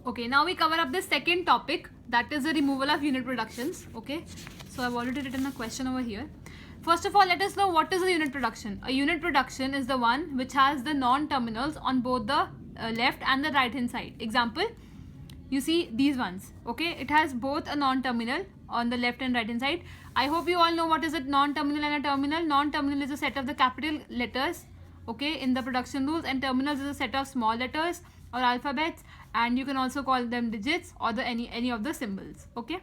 Okay, now we cover up the second topic, that is the removal of unit productions. Okay, so I've already written a question over here. First of all, let us know what is a unit production. A unit production is the one which has the non-terminals on both the left and the right hand side. Example, you see these ones. Okay, it has both a non-terminal on the left and right hand side. I hope you all know what is a non-terminal and a terminal. Non-terminal is a set of the capital letters, okay, in the production rules, and terminals is a set of small letters or alphabets, and you can also call them digits or the any of the symbols. Okay.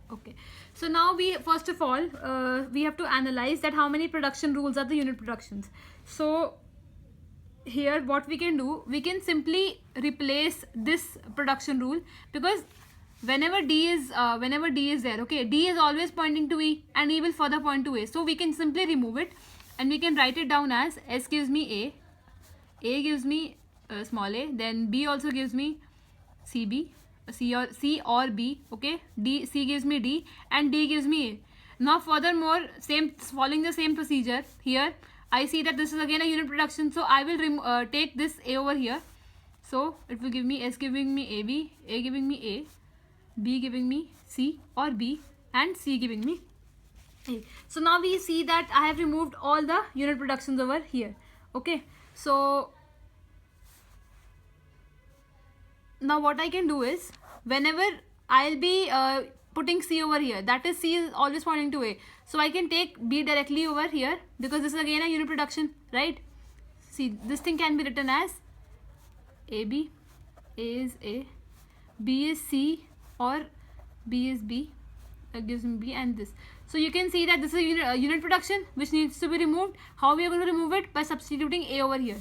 Okay, so now we first of all we have to analyze that how many production rules are the unit productions. So here what we can do, we can simply replace this production rule, because whenever D is there, okay, D is always pointing to E and E will further point to A. So we can simply remove it and we can write it down as S gives me A gives me small a, then B also gives me CB, C or B, okay, C gives me D, and D gives me A. Now furthermore, following the same procedure here, I see that this is again a unit production, so I will take this A over here. So it will give me S giving me AB, A giving me A, B giving me C or B, and C giving me A. So now we see that I have removed all the unit productions over here. Okay, so now what I can do is, whenever I'll be putting C over here, that is C is always pointing to A, so I can take B directly over here, because this is again a unit production, right? See, this thing can be written as AB, A is A, B is C, or B is B, that gives me B, and this. So you can see that this is a unit production which needs to be removed. How we are going to remove it? By substituting A over here.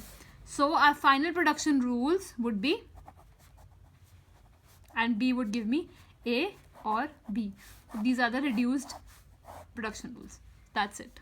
So our final production rules would be, and B would give me A or B. These are the reduced production rules. That's it.